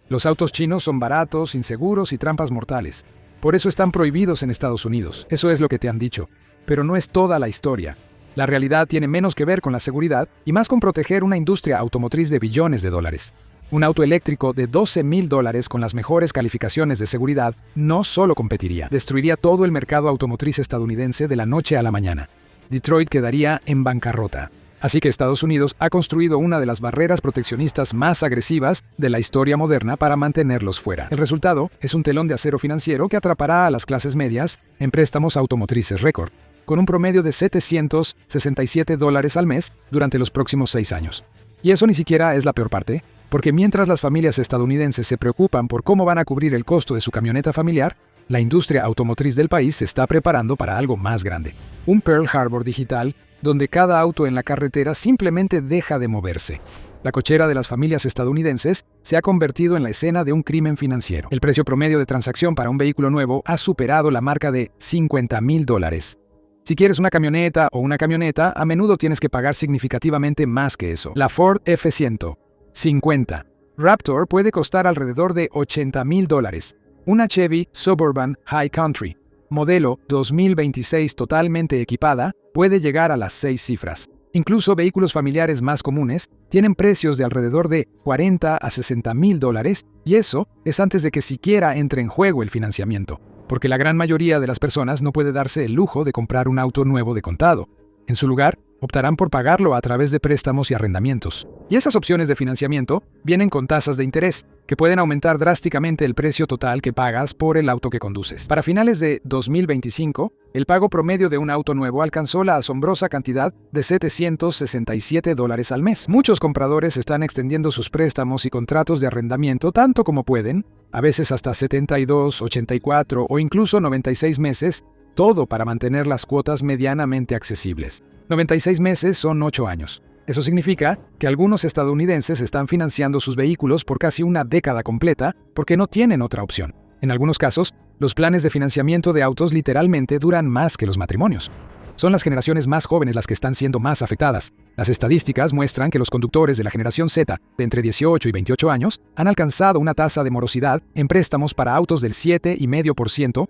Los autos chinos son baratos, inseguros y trampas mortales. Por eso están prohibidos en Estados Unidos. Eso es lo que te han dicho. Pero no es toda la historia. La realidad tiene menos que ver con la seguridad y más con proteger una industria automotriz de billones de dólares. Un auto eléctrico de $12,000 con las mejores calificaciones de seguridad no solo competiría, destruiría todo el mercado automotriz estadounidense de la noche a la mañana. Detroit quedaría en bancarrota. Así que Estados Unidos ha construido una de las barreras proteccionistas más agresivas de la historia moderna para mantenerlos fuera. El resultado es un telón de acero financiero que atrapará a las clases medias en préstamos automotrices récord, con un promedio de $767 al mes durante los próximos 6 años. Y eso ni siquiera es la peor parte, porque mientras las familias estadounidenses se preocupan por cómo van a cubrir el costo de su camioneta familiar, la industria automotriz del país se está preparando para algo más grande. Un Pearl Harbor digital donde cada auto en la carretera simplemente deja de moverse. La cochera de las familias estadounidenses se ha convertido en la escena de un crimen financiero. El precio promedio de transacción para un vehículo nuevo ha superado la marca de $50,000. Si quieres una camioneta o una camioneta, a menudo tienes que pagar significativamente más que eso. La Ford F-150 Raptor puede costar alrededor de $80,000. Una Chevy Suburban High Country modelo 2026 totalmente equipada puede llegar a las 6 cifras. Incluso vehículos familiares más comunes tienen precios de alrededor de $40,000 a $60,000, y eso es antes de que siquiera entre en juego el financiamiento, porque la gran mayoría de las personas no puede darse el lujo de comprar un auto nuevo de contado. En su lugar, optarán por pagarlo a través de préstamos y arrendamientos. Y esas opciones de financiamiento vienen con tasas de interés, que pueden aumentar drásticamente el precio total que pagas por el auto que conduces. Para finales de 2025, el pago promedio de un auto nuevo alcanzó la asombrosa cantidad de $767 al mes. Muchos compradores están extendiendo sus préstamos y contratos de arrendamiento tanto como pueden, a veces hasta 72, 84 o incluso 96 meses, todo para mantener las cuotas medianamente accesibles. 96 meses son 8 años. Eso significa que algunos estadounidenses están financiando sus vehículos por casi una década completa porque no tienen otra opción. En algunos casos, los planes de financiamiento de autos literalmente duran más que los matrimonios. Son las generaciones más jóvenes las que están siendo más afectadas. Las estadísticas muestran que los conductores de la generación Z, de entre 18 y 28 años, han alcanzado una tasa de morosidad en préstamos para autos del 7,5%.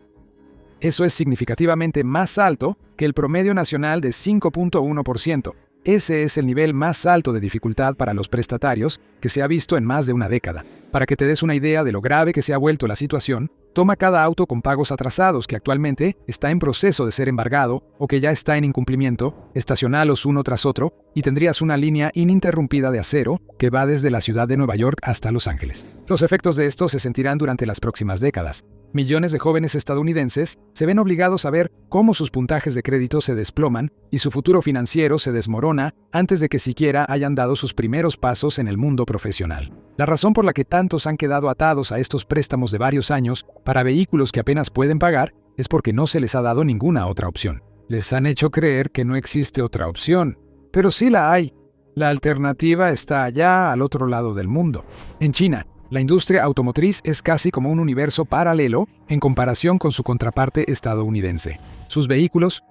Eso es significativamente más alto que el promedio nacional de 5,1%. Ese es el nivel más alto de dificultad para los prestatarios que se ha visto en más de una década. Para que te des una idea de lo grave que se ha vuelto la situación, toma cada auto con pagos atrasados que actualmente está en proceso de ser embargado o que ya está en incumplimiento, estacionalos uno tras otro y tendrías una línea ininterrumpida de acero que va desde la ciudad de Nueva York hasta Los Ángeles. Los efectos de esto se sentirán durante las próximas décadas. Millones de jóvenes estadounidenses se ven obligados a ver cómo sus puntajes de crédito se desploman y su futuro financiero se desmorona antes de que siquiera hayan dado sus primeros pasos en el mundo profesional. La razón por la que tantos han quedado atados a estos préstamos de varios años para vehículos que apenas pueden pagar es porque no se les ha dado ninguna otra opción. Les han hecho creer que no existe otra opción, pero sí la hay. La alternativa está allá al otro lado del mundo. En China, la industria automotriz es casi como un universo paralelo en comparación con su contraparte estadounidense. Sus vehículos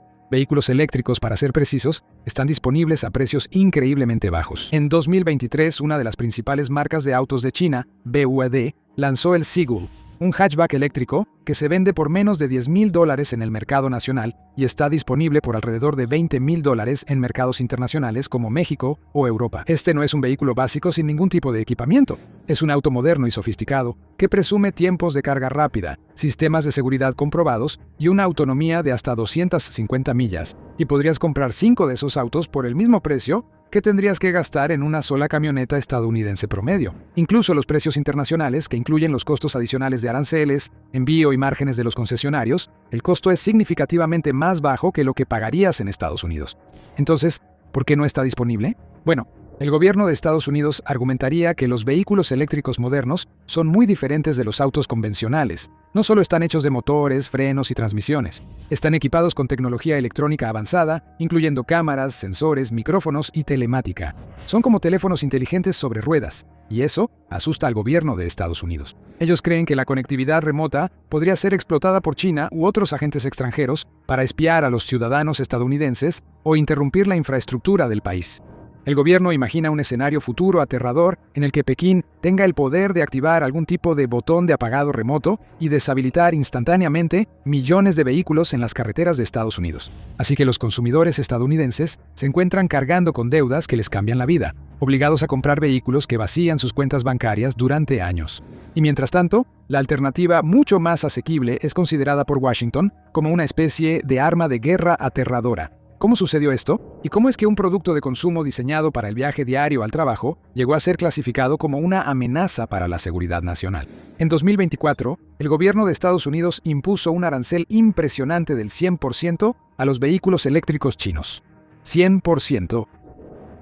eléctricos para ser precisos, están disponibles a precios increíblemente bajos. En 2023, una de las principales marcas de autos de China, BYD, lanzó el Sigul, un hatchback eléctrico que se vende por menos de $10,000 en el mercado nacional y está disponible por alrededor de $20,000 en mercados internacionales como México o Europa. Este no es un vehículo básico sin ningún tipo de equipamiento. Es un auto moderno y sofisticado que presume tiempos de carga rápida, sistemas de seguridad comprobados y una autonomía de hasta 250 millas. Y podrías comprar 5 de esos autos por el mismo precio que tendrías que gastar en una sola camioneta estadounidense promedio. Incluso los precios internacionales, que incluyen los costos adicionales de aranceles, envío y márgenes de los concesionarios, el costo es significativamente más bajo que lo que pagarías en Estados Unidos. Entonces, ¿por qué no está disponible? Bueno, el gobierno de Estados Unidos argumentaría que los vehículos eléctricos modernos son muy diferentes de los autos convencionales. No solo están hechos de motores, frenos y transmisiones. Están equipados con tecnología electrónica avanzada, incluyendo cámaras, sensores, micrófonos y telemática. Son como teléfonos inteligentes sobre ruedas, y eso asusta al gobierno de Estados Unidos. Ellos creen que la conectividad remota podría ser explotada por China u otros agentes extranjeros para espiar a los ciudadanos estadounidenses o interrumpir la infraestructura del país. El gobierno imagina un escenario futuro aterrador en el que Pekín tenga el poder de activar algún tipo de botón de apagado remoto y deshabilitar instantáneamente millones de vehículos en las carreteras de Estados Unidos. Así que los consumidores estadounidenses se encuentran cargando con deudas que les cambian la vida, obligados a comprar vehículos que vacían sus cuentas bancarias durante años. Y mientras tanto, la alternativa mucho más asequible es considerada por Washington como una especie de arma de guerra aterradora. ¿Cómo sucedió esto? ¿Y cómo es que un producto de consumo diseñado para el viaje diario al trabajo llegó a ser clasificado como una amenaza para la seguridad nacional? En 2024, el gobierno de Estados Unidos impuso un arancel impresionante del 100% a los vehículos eléctricos chinos. 100%.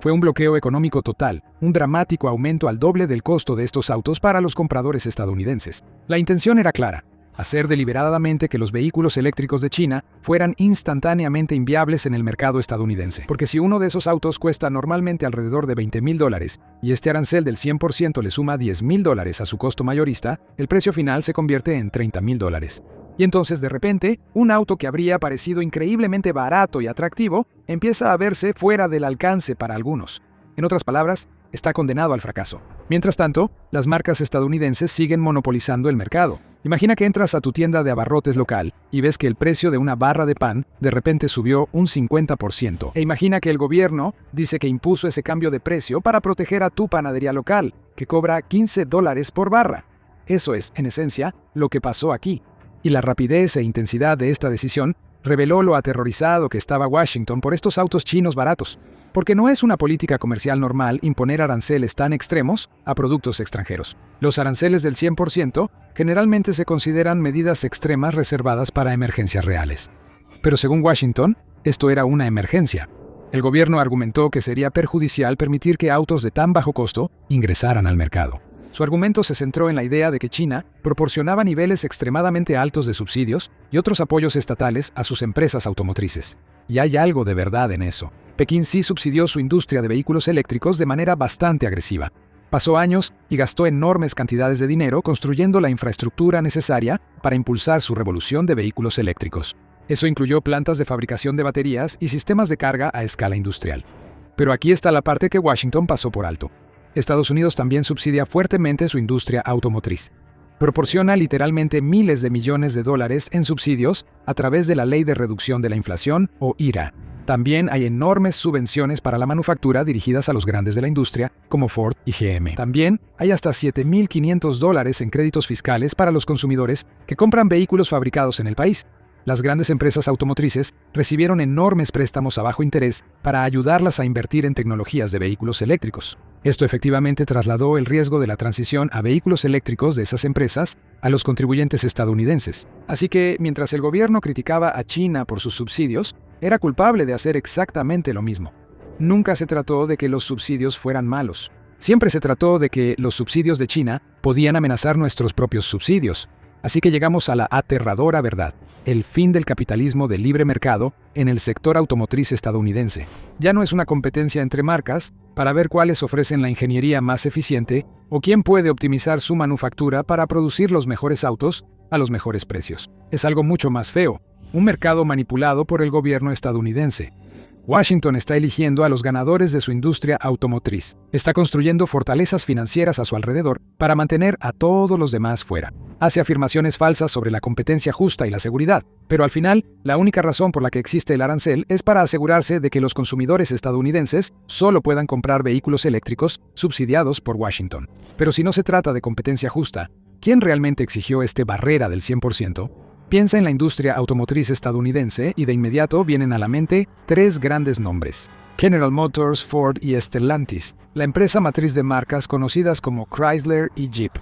Fue un bloqueo económico total, un dramático aumento al doble del costo de estos autos para los compradores estadounidenses. La intención era clara: hacer deliberadamente que los vehículos eléctricos de China fueran instantáneamente inviables en el mercado estadounidense. Porque si uno de esos autos cuesta normalmente alrededor de $20,000 y este arancel del 100% le suma $10,000 a su costo mayorista, el precio final se convierte en $30,000. Y entonces, de repente, un auto que habría parecido increíblemente barato y atractivo empieza a verse fuera del alcance para algunos. En otras palabras, está condenado al fracaso. Mientras tanto, las marcas estadounidenses siguen monopolizando el mercado. Imagina que entras a tu tienda de abarrotes local y ves que el precio de una barra de pan de repente subió un 50%. E imagina que el gobierno dice que impuso ese cambio de precio para proteger a tu panadería local, que cobra $15 por barra. Eso es, en esencia, lo que pasó aquí. Y la rapidez e intensidad de esta decisión reveló lo aterrorizado que estaba Washington por estos autos chinos baratos, porque no es una política comercial normal imponer aranceles tan extremos a productos extranjeros. Los aranceles del 100% generalmente se consideran medidas extremas reservadas para emergencias reales. Pero según Washington, esto era una emergencia. El gobierno argumentó que sería perjudicial permitir que autos de tan bajo costo ingresaran al mercado. Su argumento se centró en la idea de que China proporcionaba niveles extremadamente altos de subsidios y otros apoyos estatales a sus empresas automotrices. Y hay algo de verdad en eso. Pekín sí subsidió su industria de vehículos eléctricos de manera bastante agresiva. Pasó años y gastó enormes cantidades de dinero construyendo la infraestructura necesaria para impulsar su revolución de vehículos eléctricos. Eso incluyó plantas de fabricación de baterías y sistemas de carga a escala industrial. Pero aquí está la parte que Washington pasó por alto. Estados Unidos también subsidia fuertemente su industria automotriz. Proporciona literalmente miles de millones de dólares en subsidios a través de la Ley de Reducción de la Inflación, o IRA. También hay enormes subvenciones para la manufactura dirigidas a los grandes de la industria, como Ford y GM. También hay hasta $7,500 en créditos fiscales para los consumidores que compran vehículos fabricados en el país. Las grandes empresas automotrices recibieron enormes préstamos a bajo interés para ayudarlas a invertir en tecnologías de vehículos eléctricos. Esto efectivamente trasladó el riesgo de la transición a vehículos eléctricos de esas empresas a los contribuyentes estadounidenses. Así que, mientras el gobierno criticaba a China por sus subsidios, era culpable de hacer exactamente lo mismo. Nunca se trató de que los subsidios fueran malos. Siempre se trató de que los subsidios de China podían amenazar nuestros propios subsidios. Así que llegamos a la aterradora verdad: el fin del capitalismo de libre mercado en el sector automotriz estadounidense. Ya no es una competencia entre marcas para ver cuáles ofrecen la ingeniería más eficiente o quién puede optimizar su manufactura para producir los mejores autos a los mejores precios. Es algo mucho más feo: un mercado manipulado por el gobierno estadounidense. Washington está eligiendo a los ganadores de su industria automotriz. Está construyendo fortalezas financieras a su alrededor para mantener a todos los demás fuera. Hace afirmaciones falsas sobre la competencia justa y la seguridad, pero al final, la única razón por la que existe el arancel es para asegurarse de que los consumidores estadounidenses solo puedan comprar vehículos eléctricos subsidiados por Washington. Pero si no se trata de competencia justa, ¿quién realmente exigió esta barrera del 100%? Piensa en la industria automotriz estadounidense y de inmediato vienen a la mente tres grandes nombres: General Motors, Ford y Stellantis, la empresa matriz de marcas conocidas como Chrysler y Jeep.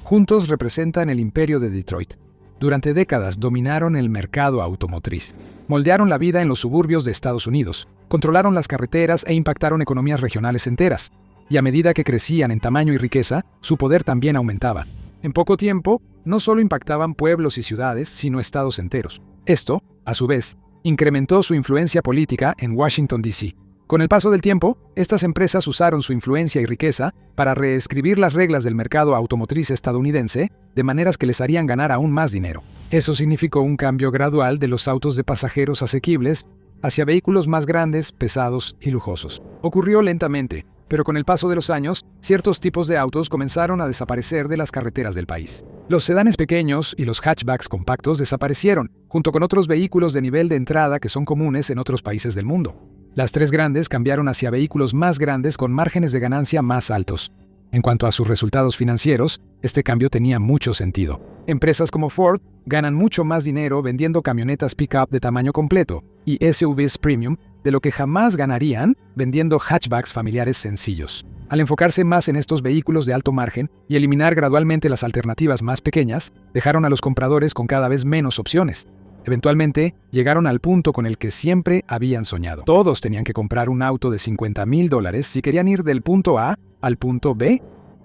Juntos representan el imperio de Detroit. Durante décadas dominaron el mercado automotriz. Moldearon la vida en los suburbios de Estados Unidos, controlaron las carreteras e impactaron economías regionales enteras. Y a medida que crecían en tamaño y riqueza, su poder también aumentaba. En poco tiempo, no solo impactaban pueblos y ciudades, sino estados enteros. Esto, a su vez, incrementó su influencia política en Washington, D.C. Con el paso del tiempo, estas empresas usaron su influencia y riqueza para reescribir las reglas del mercado automotriz estadounidense de maneras que les harían ganar aún más dinero. Eso significó un cambio gradual de los autos de pasajeros asequibles hacia vehículos más grandes, pesados y lujosos. Ocurrió lentamente, pero con el paso de los años, ciertos tipos de autos comenzaron a desaparecer de las carreteras del país. Los sedanes pequeños y los hatchbacks compactos desaparecieron, junto con otros vehículos de nivel de entrada que son comunes en otros países del mundo. Las tres grandes cambiaron hacia vehículos más grandes con márgenes de ganancia más altos. En cuanto a sus resultados financieros, este cambio tenía mucho sentido. Empresas como Ford ganan mucho más dinero vendiendo camionetas pick-up de tamaño completo y SUVs premium de lo que jamás ganarían vendiendo hatchbacks familiares sencillos. Al enfocarse más en estos vehículos de alto margen y eliminar gradualmente las alternativas más pequeñas, dejaron a los compradores con cada vez menos opciones. Eventualmente, llegaron al punto con el que siempre habían soñado. Todos tenían que comprar un auto de $50,000 si querían ir del punto A al punto B.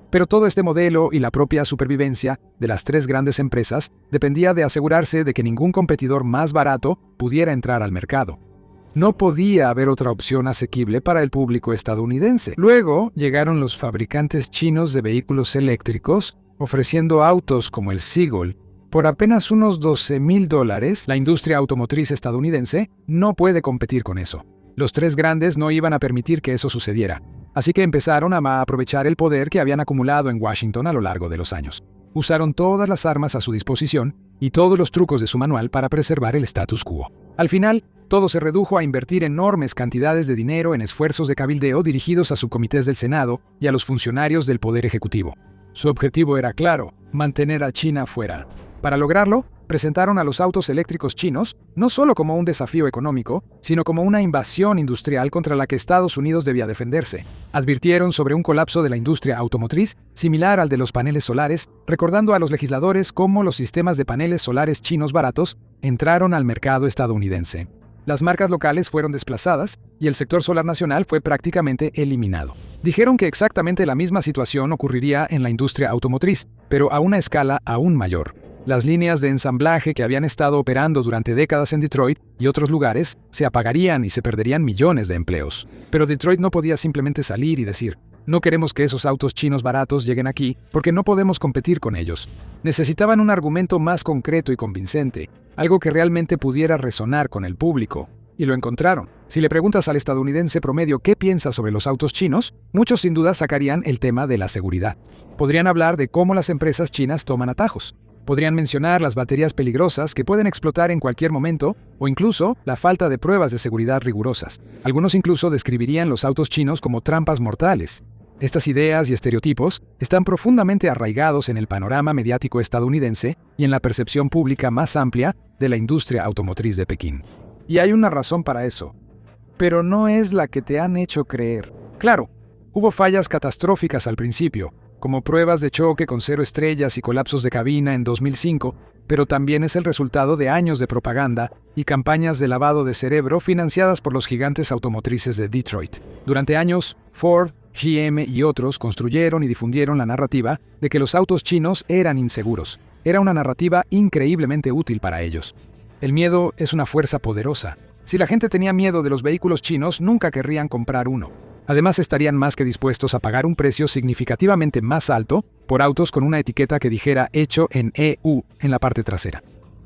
Pero todo este modelo y la propia supervivencia de las tres grandes empresas dependía de asegurarse de que ningún competidor más barato pudiera entrar al mercado. No podía haber otra opción asequible para el público estadounidense. Luego llegaron los fabricantes chinos de vehículos eléctricos, ofreciendo autos como el Seagull. Por apenas unos $12,000, la industria automotriz estadounidense no puede competir con eso. Los tres grandes no iban a permitir que eso sucediera, así que empezaron a aprovechar el poder que habían acumulado en Washington a lo largo de los años. Usaron todas las armas a su disposición y todos los trucos de su manual para preservar el status quo. Al final, todo se redujo a invertir enormes cantidades de dinero en esfuerzos de cabildeo dirigidos a subcomités del Senado y a los funcionarios del Poder Ejecutivo. Su objetivo era claro: mantener a China fuera. Para lograrlo, presentaron a los autos eléctricos chinos no solo como un desafío económico, sino como una invasión industrial contra la que Estados Unidos debía defenderse. Advirtieron sobre un colapso de la industria automotriz similar al de los paneles solares, recordando a los legisladores cómo los sistemas de paneles solares chinos baratos entraron al mercado estadounidense. Las marcas locales fueron desplazadas y el sector solar nacional fue prácticamente eliminado. Dijeron que exactamente la misma situación ocurriría en la industria automotriz, pero a una escala aún mayor. Las líneas de ensamblaje que habían estado operando durante décadas en Detroit y otros lugares se apagarían y se perderían millones de empleos. Pero Detroit no podía simplemente salir y decir: no queremos que esos autos chinos baratos lleguen aquí porque no podemos competir con ellos. Necesitaban un argumento más concreto y convincente, algo que realmente pudiera resonar con el público. Y lo encontraron. Si le preguntas al estadounidense promedio qué piensa sobre los autos chinos, muchos sin duda sacarían el tema de la seguridad. Podrían hablar de cómo las empresas chinas toman atajos. Podrían mencionar las baterías peligrosas que pueden explotar en cualquier momento, o incluso la falta de pruebas de seguridad rigurosas. Algunos incluso describirían los autos chinos como trampas mortales. Estas ideas y estereotipos están profundamente arraigados en el panorama mediático estadounidense y en la percepción pública más amplia de la industria automotriz de Pekín. Y hay una razón para eso, pero no es la que te han hecho creer. Claro, hubo fallas catastróficas al principio, como pruebas de choque con 0 estrellas y colapsos de cabina en 2005, pero también es el resultado de años de propaganda y campañas de lavado de cerebro financiadas por los gigantes automotrices de Detroit. Durante años, Ford, GM y otros construyeron y difundieron la narrativa de que los autos chinos eran inseguros. Era una narrativa increíblemente útil para ellos. El miedo es una fuerza poderosa. Si la gente tenía miedo de los vehículos chinos, nunca querrían comprar uno. Además, estarían más que dispuestos a pagar un precio significativamente más alto por autos con una etiqueta que dijera «Hecho en EU» en la parte trasera.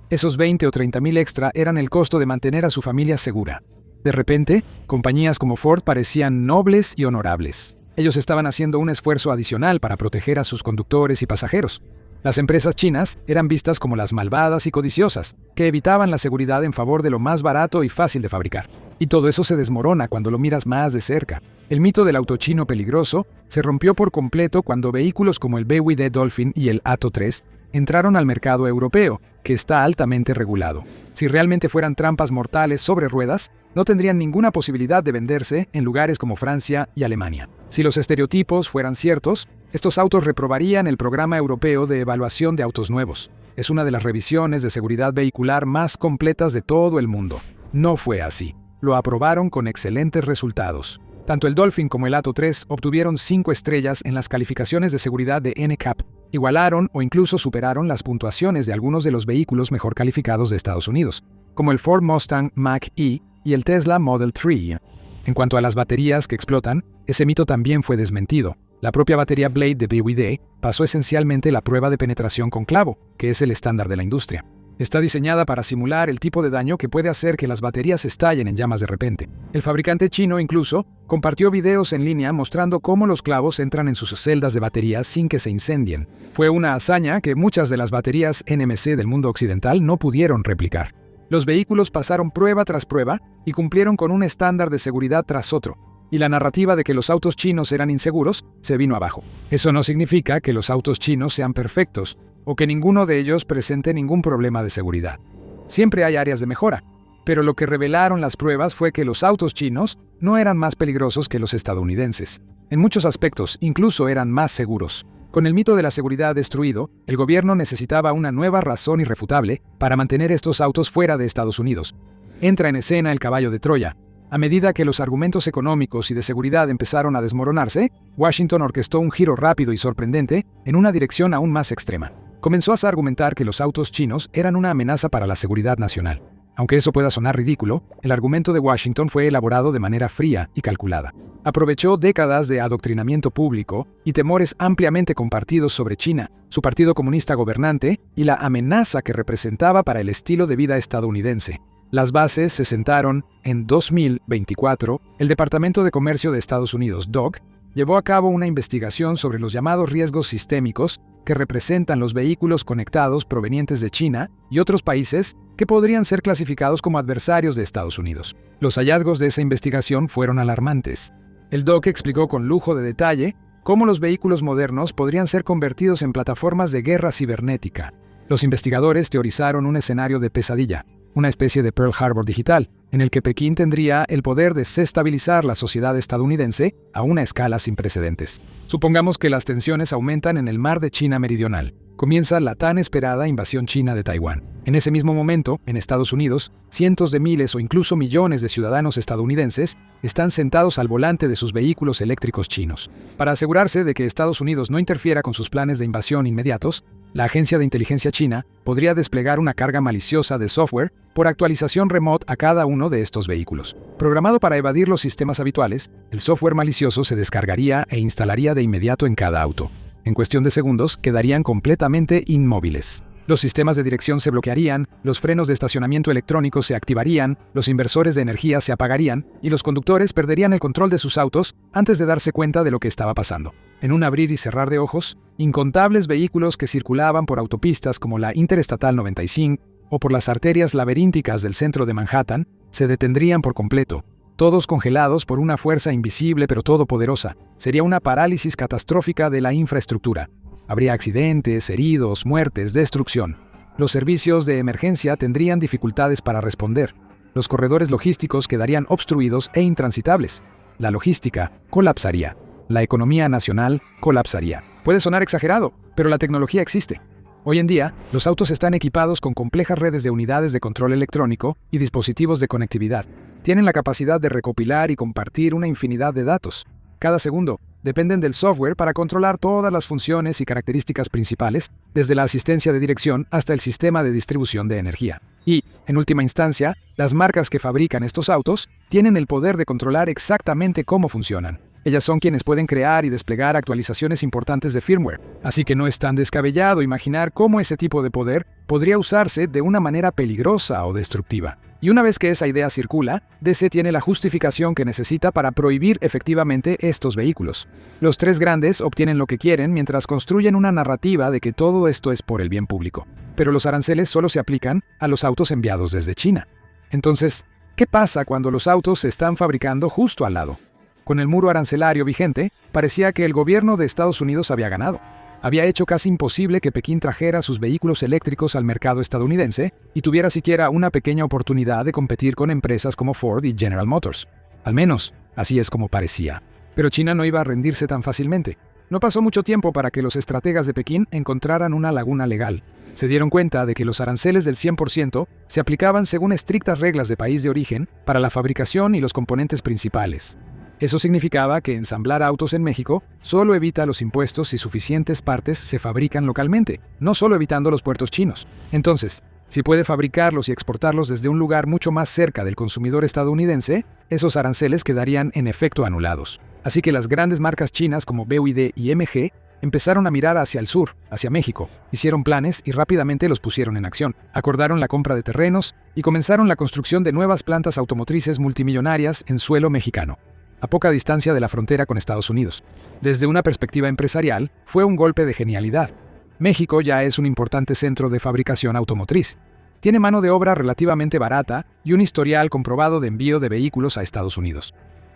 Esos 20 o 30,000 extra eran el costo de mantener a su familia segura. De repente, compañías como Ford parecían nobles y honorables. Ellos estaban haciendo un esfuerzo adicional para proteger a sus conductores y pasajeros. Las empresas chinas eran vistas como las malvadas y codiciosas, que evitaban la seguridad en favor de lo más barato y fácil de fabricar. Y todo eso se desmorona cuando lo miras más de cerca. El mito del auto chino peligroso se rompió por completo cuando vehículos como el BYD Dolphin y el Atto 3 entraron al mercado europeo, que está altamente regulado. Si realmente fueran trampas mortales sobre ruedas, no tendrían ninguna posibilidad de venderse en lugares como Francia y Alemania. Si los estereotipos fueran ciertos, estos autos reprobarían el programa europeo de evaluación de autos nuevos. Es una de las revisiones de seguridad vehicular más completas de todo el mundo. No fue así. Lo aprobaron con excelentes resultados. Tanto el Dolphin como el Atto 3 obtuvieron 5 estrellas en las calificaciones de seguridad de NCAP. Igualaron o incluso superaron las puntuaciones de algunos de los vehículos mejor calificados de Estados Unidos, como el Ford Mustang Mach-E y el Tesla Model 3. En cuanto a las baterías que explotan, ese mito también fue desmentido. La propia batería Blade de BYD pasó esencialmente la prueba de penetración con clavo, que es el estándar de la industria. Está diseñada para simular el tipo de daño que puede hacer que las baterías estallen en llamas de repente. El fabricante chino incluso compartió videos en línea mostrando cómo los clavos entran en sus celdas de baterías sin que se incendien. Fue una hazaña que muchas de las baterías NMC del mundo occidental no pudieron replicar. Los vehículos pasaron prueba tras prueba y cumplieron con un estándar de seguridad tras otro, y la narrativa de que los autos chinos eran inseguros se vino abajo. Eso no significa que los autos chinos sean perfectos, o que ninguno de ellos presente ningún problema de seguridad. Siempre hay áreas de mejora, pero lo que revelaron las pruebas fue que los autos chinos no eran más peligrosos que los estadounidenses. En muchos aspectos, incluso eran más seguros. Con el mito de la seguridad destruido, el gobierno necesitaba una nueva razón irrefutable para mantener estos autos fuera de Estados Unidos. Entra en escena el caballo de Troya. A medida que los argumentos económicos y de seguridad empezaron a desmoronarse, Washington orquestó un giro rápido y sorprendente en una dirección aún más extrema. Comenzó a argumentar que los autos chinos eran una amenaza para la seguridad nacional. Aunque eso pueda sonar ridículo, el argumento de Washington fue elaborado de manera fría y calculada. Aprovechó décadas de adoctrinamiento público y temores ampliamente compartidos sobre China, su partido comunista gobernante y la amenaza que representaba para el estilo de vida estadounidense. Las bases se sentaron en 2024. El Departamento de Comercio de Estados Unidos, DOC, llevó a cabo una investigación sobre los llamados riesgos sistémicos que representan los vehículos conectados provenientes de China y otros países que podrían ser clasificados como adversarios de Estados Unidos. Los hallazgos de esa investigación fueron alarmantes. El DOC explicó con lujo de detalle cómo los vehículos modernos podrían ser convertidos en plataformas de guerra cibernética. Los investigadores teorizaron un escenario de pesadilla, una especie de Pearl Harbor digital, en el que Pekín tendría el poder de desestabilizar la sociedad estadounidense a una escala sin precedentes. Supongamos que las tensiones aumentan en el mar de China Meridional. Comienza la tan esperada invasión china de Taiwán. En ese mismo momento, en Estados Unidos, cientos de miles o incluso millones de ciudadanos estadounidenses están sentados al volante de sus vehículos eléctricos chinos. Para asegurarse de que Estados Unidos no interfiera con sus planes de invasión inmediatos, la agencia de inteligencia china podría desplegar una carga maliciosa de software por actualización remote a cada uno de estos vehículos. Programado para evadir los sistemas habituales, el software malicioso se descargaría e instalaría de inmediato en cada auto. En cuestión de segundos, quedarían completamente inmóviles. Los sistemas de dirección se bloquearían, los frenos de estacionamiento electrónicos se activarían, los inversores de energía se apagarían y los conductores perderían el control de sus autos antes de darse cuenta de lo que estaba pasando. En un abrir y cerrar de ojos, incontables vehículos que circulaban por autopistas como la Interestatal 95 o por las arterias laberínticas del centro de Manhattan se detendrían por completo, todos congelados por una fuerza invisible pero todopoderosa. Sería una parálisis catastrófica de la infraestructura. Habría accidentes, heridos, muertes, destrucción. Los servicios de emergencia tendrían dificultades para responder. Los corredores logísticos quedarían obstruidos e intransitables. La logística colapsaría. La economía nacional colapsaría. Puede sonar exagerado, pero la tecnología existe. Hoy en día, los autos están equipados con complejas redes de unidades de control electrónico y dispositivos de conectividad. Tienen la capacidad de recopilar y compartir una infinidad de datos. Cada segundo, dependen del software para controlar todas las funciones y características principales, desde la asistencia de dirección hasta el sistema de distribución de energía. Y, en última instancia, las marcas que fabrican estos autos tienen el poder de controlar exactamente cómo funcionan. Ellas son quienes pueden crear y desplegar actualizaciones importantes de firmware, así que no es tan descabellado imaginar cómo ese tipo de poder podría usarse de una manera peligrosa o destructiva. Y una vez que esa idea circula, DC tiene la justificación que necesita para prohibir efectivamente estos vehículos. Los tres grandes obtienen lo que quieren mientras construyen una narrativa de que todo esto es por el bien público. Pero los aranceles solo se aplican a los autos enviados desde China. Entonces, ¿qué pasa cuando los autos se están fabricando justo al lado? Con el muro arancelario vigente, parecía que el gobierno de Estados Unidos había ganado. Había hecho casi imposible que Pekín trajera sus vehículos eléctricos al mercado estadounidense y tuviera siquiera una pequeña oportunidad de competir con empresas como Ford y General Motors. Al menos, así es como parecía. Pero China no iba a rendirse tan fácilmente. No pasó mucho tiempo para que los estrategas de Pekín encontraran una laguna legal. Se dieron cuenta de que los aranceles del 100% se aplicaban según estrictas reglas de país de origen para la fabricación y los componentes principales. Eso significaba que ensamblar autos en México solo evita los impuestos si suficientes partes se fabrican localmente, no solo evitando los puertos chinos. Entonces, si puede fabricarlos y exportarlos desde un lugar mucho más cerca del consumidor estadounidense, esos aranceles quedarían en efecto anulados. Así que las grandes marcas chinas como BYD y MG empezaron a mirar hacia el sur, hacia México, hicieron planes y rápidamente los pusieron en acción. Acordaron la compra de terrenos y comenzaron la construcción de nuevas plantas automotrices multimillonarias en suelo mexicano, a poca distancia de la frontera con Estados Unidos. Desde una perspectiva empresarial, fue un golpe de genialidad. México ya es un importante centro de fabricación automotriz. Tiene mano de obra relativamente barata y un historial comprobado de envío de vehículos a Estados Unidos.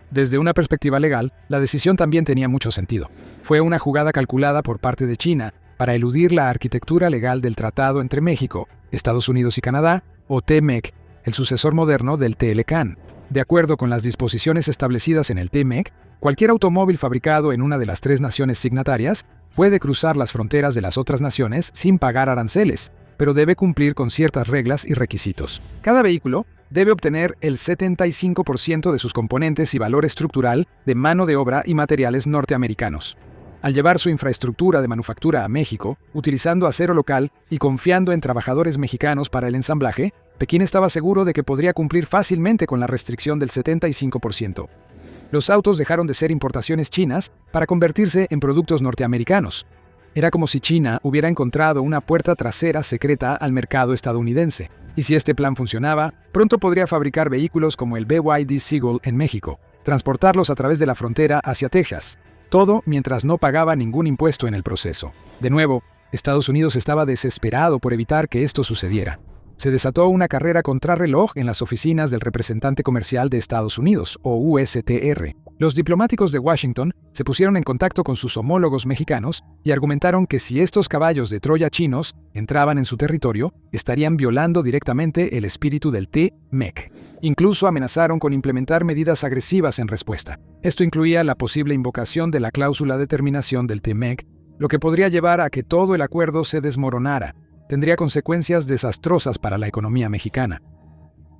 Desde una perspectiva legal, la decisión también tenía mucho sentido. Fue una jugada calculada por parte de China para eludir la arquitectura legal del Tratado entre México, Estados Unidos y Canadá, o TMEC, el sucesor moderno del TLCAN. De acuerdo con las disposiciones establecidas en el TMEC, cualquier automóvil fabricado en una de las 3 naciones signatarias puede cruzar las fronteras de las otras naciones sin pagar aranceles, pero debe cumplir con ciertas reglas y requisitos. Cada vehículo debe obtener el 75% de sus componentes y valor estructural de mano de obra y materiales norteamericanos. Al llevar su infraestructura de manufactura a México, utilizando acero local y confiando en trabajadores mexicanos para el ensamblaje, Pekín estaba seguro de que podría cumplir fácilmente con la restricción del 75%. Los autos dejaron de ser importaciones chinas para convertirse en productos norteamericanos. Era como si China hubiera encontrado una puerta trasera secreta al mercado estadounidense. Y si este plan funcionaba, pronto podría fabricar vehículos como el BYD Seagull en México, transportarlos a través de la frontera hacia Texas. Todo mientras no pagaba ningún impuesto en el proceso. De nuevo, Estados Unidos estaba desesperado por evitar que esto sucediera. Se desató una carrera contrarreloj en las oficinas del representante comercial de Estados Unidos, o USTR. Los diplomáticos de Washington se pusieron en contacto con sus homólogos mexicanos y argumentaron que si estos caballos de Troya chinos entraban en su territorio, estarían violando directamente el espíritu del TMEC. Incluso amenazaron con implementar medidas agresivas en respuesta. Esto incluía la posible invocación de la cláusula de terminación del TMEC, lo que podría llevar a que todo el acuerdo se desmoronara. Tendría consecuencias desastrosas para la economía mexicana.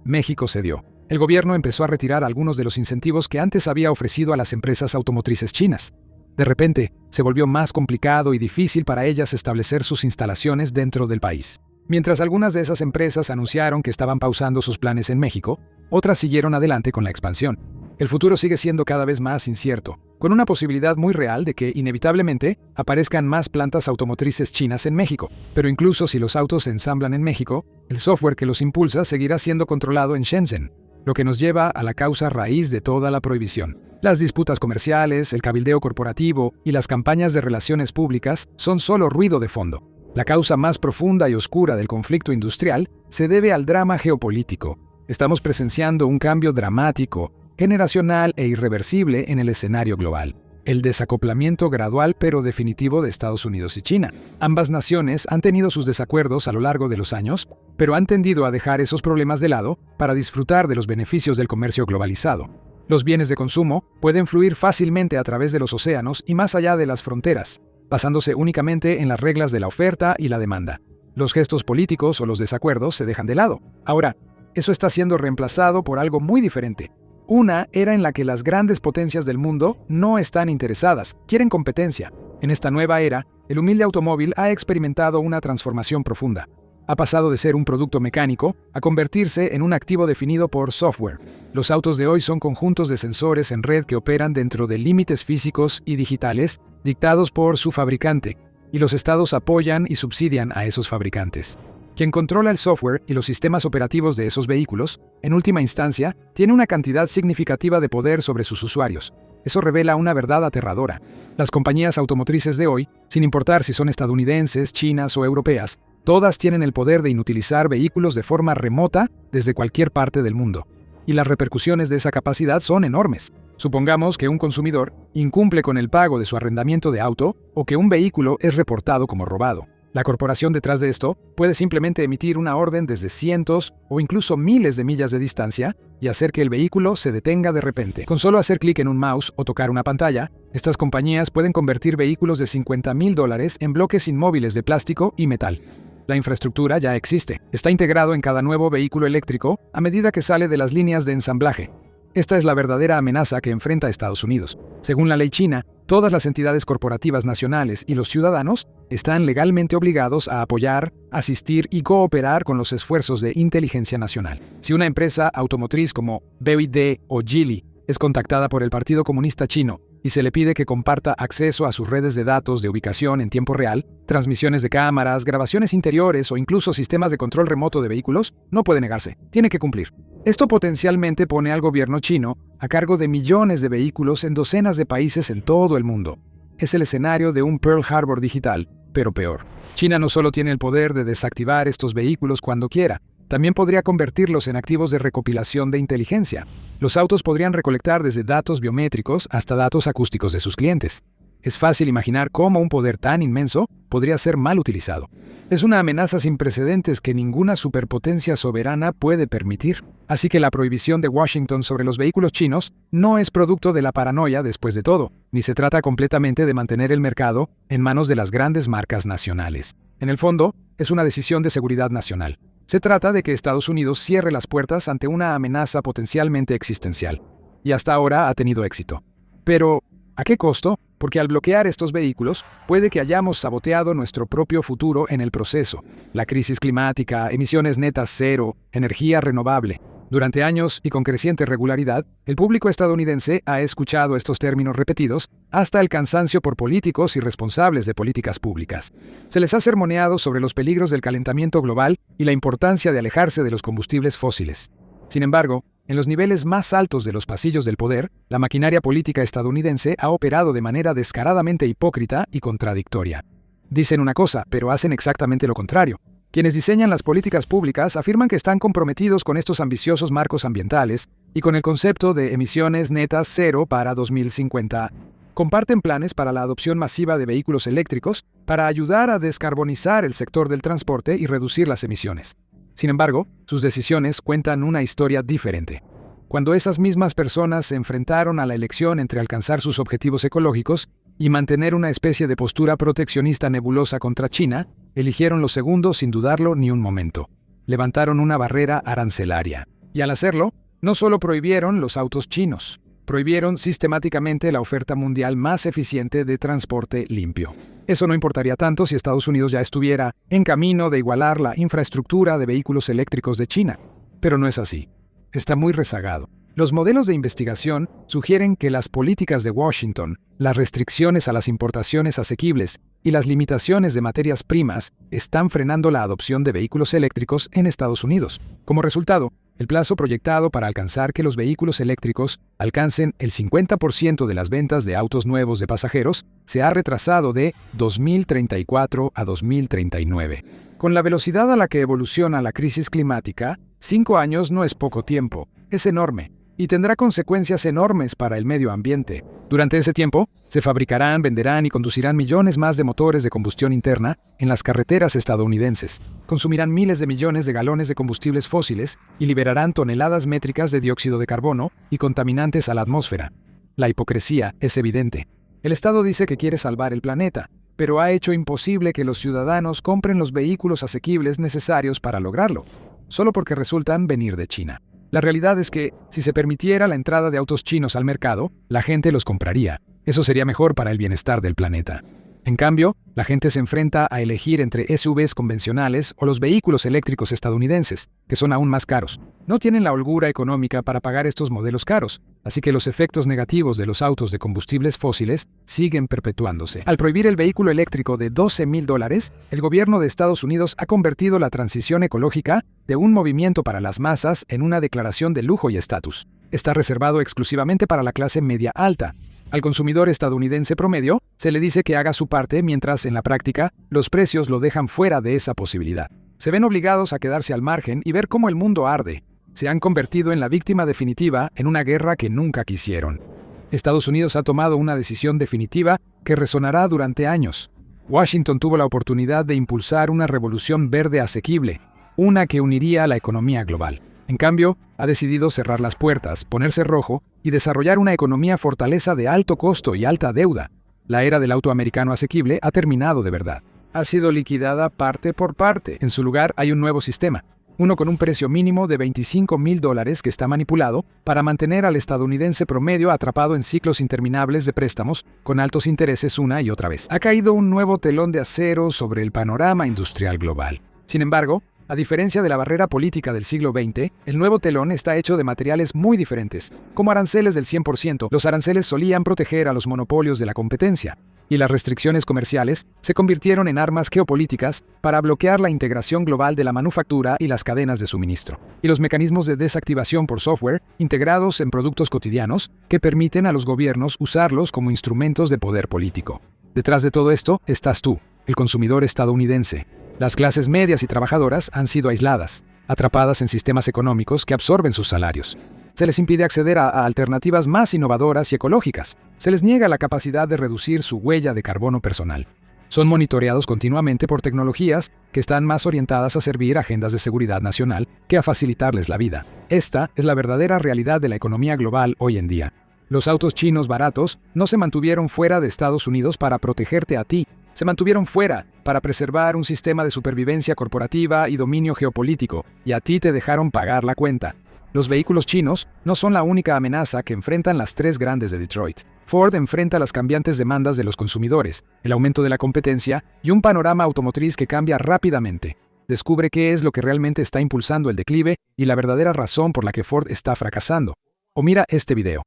México cedió. El gobierno empezó a retirar algunos de los incentivos que antes había ofrecido a las empresas automotrices chinas. De repente, se volvió más complicado y difícil para ellas establecer sus instalaciones dentro del país. Mientras algunas de esas empresas anunciaron que estaban pausando sus planes en México, otras siguieron adelante con la expansión. El futuro sigue siendo cada vez más incierto, con una posibilidad muy real de que, inevitablemente, aparezcan más plantas automotrices chinas en México. Pero incluso si los autos se ensamblan en México, el software que los impulsa seguirá siendo controlado en Shenzhen, lo que nos lleva a la causa raíz de toda la prohibición. Las disputas comerciales, el cabildeo corporativo y las campañas de relaciones públicas son solo ruido de fondo. La causa más profunda y oscura del conflicto industrial se debe al drama geopolítico. Estamos presenciando un cambio dramático, generacional e irreversible en el escenario global. El desacoplamiento gradual pero definitivo de Estados Unidos y China. Ambas naciones han tenido sus desacuerdos a lo largo de los años, pero han tendido a dejar esos problemas de lado para disfrutar de los beneficios del comercio globalizado. Los bienes de consumo pueden fluir fácilmente a través de los océanos y más allá de las fronteras, basándose únicamente en las reglas de la oferta y la demanda. Los gestos políticos o los desacuerdos se dejan de lado. Ahora, eso está siendo reemplazado por algo muy diferente. Una era en la que las grandes potencias del mundo no están interesadas, quieren competencia. En esta nueva era, el humilde automóvil ha experimentado una transformación profunda. Ha pasado de ser un producto mecánico a convertirse en un activo definido por software. Los autos de hoy son conjuntos de sensores en red que operan dentro de límites físicos y digitales dictados por su fabricante, y los estados apoyan y subsidian a esos fabricantes. Quien controla el software y los sistemas operativos de esos vehículos, en última instancia, tiene una cantidad significativa de poder sobre sus usuarios. Eso revela una verdad aterradora. Las compañías automotrices de hoy, sin importar si son estadounidenses, chinas o europeas, todas tienen el poder de inutilizar vehículos de forma remota desde cualquier parte del mundo. Y las repercusiones de esa capacidad son enormes. Supongamos que un consumidor incumple con el pago de su arrendamiento de auto o que un vehículo es reportado como robado. La corporación detrás de esto puede simplemente emitir una orden desde cientos o incluso miles de millas de distancia y hacer que el vehículo se detenga de repente. Con solo hacer clic en un mouse o tocar una pantalla, estas compañías pueden convertir vehículos de $50,000 en bloques inmóviles de plástico y metal. La infraestructura ya existe. Está integrado en cada nuevo vehículo eléctrico a medida que sale de las líneas de ensamblaje. Esta es la verdadera amenaza que enfrenta Estados Unidos. Según la ley china, todas las entidades corporativas nacionales y los ciudadanos están legalmente obligados a apoyar, asistir y cooperar con los esfuerzos de inteligencia nacional. Si una empresa automotriz como BYD o Geely es contactada por el Partido Comunista Chino y se le pide que comparta acceso a sus redes de datos de ubicación en tiempo real, transmisiones de cámaras, grabaciones interiores o incluso sistemas de control remoto de vehículos, no puede negarse, tiene que cumplir. Esto potencialmente pone al gobierno chino a cargo de millones de vehículos en docenas de países en todo el mundo. Es el escenario de un Pearl Harbor digital, pero peor. China no solo tiene el poder de desactivar estos vehículos cuando quiera, también podría convertirlos en activos de recopilación de inteligencia. Los autos podrían recolectar desde datos biométricos hasta datos acústicos de sus clientes. Es fácil imaginar cómo un poder tan inmenso podría ser mal utilizado. Es una amenaza sin precedentes que ninguna superpotencia soberana puede permitir. Así que la prohibición de Washington sobre los vehículos chinos no es producto de la paranoia después de todo, ni se trata completamente de mantener el mercado en manos de las grandes marcas nacionales. En el fondo, es una decisión de seguridad nacional. Se trata de que Estados Unidos cierre las puertas ante una amenaza potencialmente existencial. Y hasta ahora ha tenido éxito. Pero, ¿a qué costo? Porque al bloquear estos vehículos, puede que hayamos saboteado nuestro propio futuro en el proceso. La crisis climática, emisiones netas cero, energía renovable. Durante años y con creciente regularidad, el público estadounidense ha escuchado estos términos repetidos hasta el cansancio por políticos y responsables de políticas públicas. Se les ha sermoneado sobre los peligros del calentamiento global y la importancia de alejarse de los combustibles fósiles. Sin embargo, en los niveles más altos de los pasillos del poder, la maquinaria política estadounidense ha operado de manera descaradamente hipócrita y contradictoria. Dicen una cosa, pero hacen exactamente lo contrario. Quienes diseñan las políticas públicas afirman que están comprometidos con estos ambiciosos marcos ambientales y con el concepto de emisiones netas cero para 2050. Comparten planes para la adopción masiva de vehículos eléctricos para ayudar a descarbonizar el sector del transporte y reducir las emisiones. Sin embargo, sus decisiones cuentan una historia diferente. Cuando esas mismas personas se enfrentaron a la elección entre alcanzar sus objetivos ecológicos y mantener una especie de postura proteccionista nebulosa contra China, eligieron lo segundo sin dudarlo ni un momento. Levantaron una barrera arancelaria. Y al hacerlo, no solo prohibieron los autos chinos, prohibieron sistemáticamente la oferta mundial más eficiente de transporte limpio. Eso no importaría tanto si Estados Unidos ya estuviera en camino de igualar la infraestructura de vehículos eléctricos de China. Pero no es así. Está muy rezagado. Los modelos de investigación sugieren que las políticas de Washington, las restricciones a las importaciones asequibles y las limitaciones de materias primas están frenando la adopción de vehículos eléctricos en Estados Unidos. Como resultado, el plazo proyectado para alcanzar que los vehículos eléctricos alcancen el 50% de las ventas de autos nuevos de pasajeros se ha retrasado de 2034 a 2039. Con la velocidad a la que evoluciona la crisis climática, 5 años no es poco tiempo, es enorme. Y tendrá consecuencias enormes para el medio ambiente. Durante ese tiempo, se fabricarán, venderán y conducirán millones más de motores de combustión interna en las carreteras estadounidenses. Consumirán miles de millones de galones de combustibles fósiles y liberarán toneladas métricas de dióxido de carbono y contaminantes a la atmósfera. La hipocresía es evidente. El Estado dice que quiere salvar el planeta, pero ha hecho imposible que los ciudadanos compren los vehículos asequibles necesarios para lograrlo, solo porque resultan venir de China. La realidad es que, si se permitiera la entrada de autos chinos al mercado, la gente los compraría. Eso sería mejor para el bienestar del planeta. En cambio, la gente se enfrenta a elegir entre SUVs convencionales o los vehículos eléctricos estadounidenses, que son aún más caros. No tienen la holgura económica para pagar estos modelos caros, así que los efectos negativos de los autos de combustibles fósiles siguen perpetuándose. Al prohibir el vehículo eléctrico de $12,000, el gobierno de Estados Unidos ha convertido la transición ecológica de un movimiento para las masas en una declaración de lujo y estatus. Está reservado exclusivamente para la clase media alta. Al consumidor estadounidense promedio, se le dice que haga su parte mientras, en la práctica, los precios lo dejan fuera de esa posibilidad. Se ven obligados a quedarse al margen y ver cómo el mundo arde. Se han convertido en la víctima definitiva en una guerra que nunca quisieron. Estados Unidos ha tomado una decisión definitiva que resonará durante años. Washington tuvo la oportunidad de impulsar una revolución verde asequible, una que uniría a la economía global. En cambio, ha decidido cerrar las puertas, ponerse rojo y desarrollar una economía fortaleza de alto costo y alta deuda. La era del auto americano asequible ha terminado de verdad. Ha sido liquidada parte por parte. En su lugar hay un nuevo sistema, uno con un precio mínimo de $25,000 que está manipulado para mantener al estadounidense promedio atrapado en ciclos interminables de préstamos con altos intereses una y otra vez. Ha caído un nuevo telón de acero sobre el panorama industrial global. Sin embargo, A diferencia de la barrera política del siglo XX, el nuevo telón está hecho de materiales muy diferentes. Como aranceles del 100%, los aranceles solían proteger a los monopolios de la competencia, y las restricciones comerciales se convirtieron en armas geopolíticas para bloquear la integración global de la manufactura y las cadenas de suministro. Y los mecanismos de desactivación por software, integrados en productos cotidianos, que permiten a los gobiernos usarlos como instrumentos de poder político. Detrás de todo esto estás tú, el consumidor estadounidense. Las clases medias y trabajadoras han sido aisladas, atrapadas en sistemas económicos que absorben sus salarios. Se les impide acceder a alternativas más innovadoras y ecológicas. Se les niega la capacidad de reducir su huella de carbono personal. Son monitoreados continuamente por tecnologías que están más orientadas a servir agendas de seguridad nacional que a facilitarles la vida. Esta es la verdadera realidad de la economía global hoy en día. Los autos chinos baratos no se mantuvieron fuera de Estados Unidos para protegerte a ti. Se mantuvieron fuera para preservar un sistema de supervivencia corporativa y dominio geopolítico, y a ti te dejaron pagar la cuenta. Los vehículos chinos no son la única amenaza que enfrentan las tres grandes de Detroit. Ford enfrenta las cambiantes demandas de los consumidores, el aumento de la competencia y un panorama automotriz que cambia rápidamente. Descubre qué es lo que realmente está impulsando el declive y la verdadera razón por la que Ford está fracasando. O mira este video.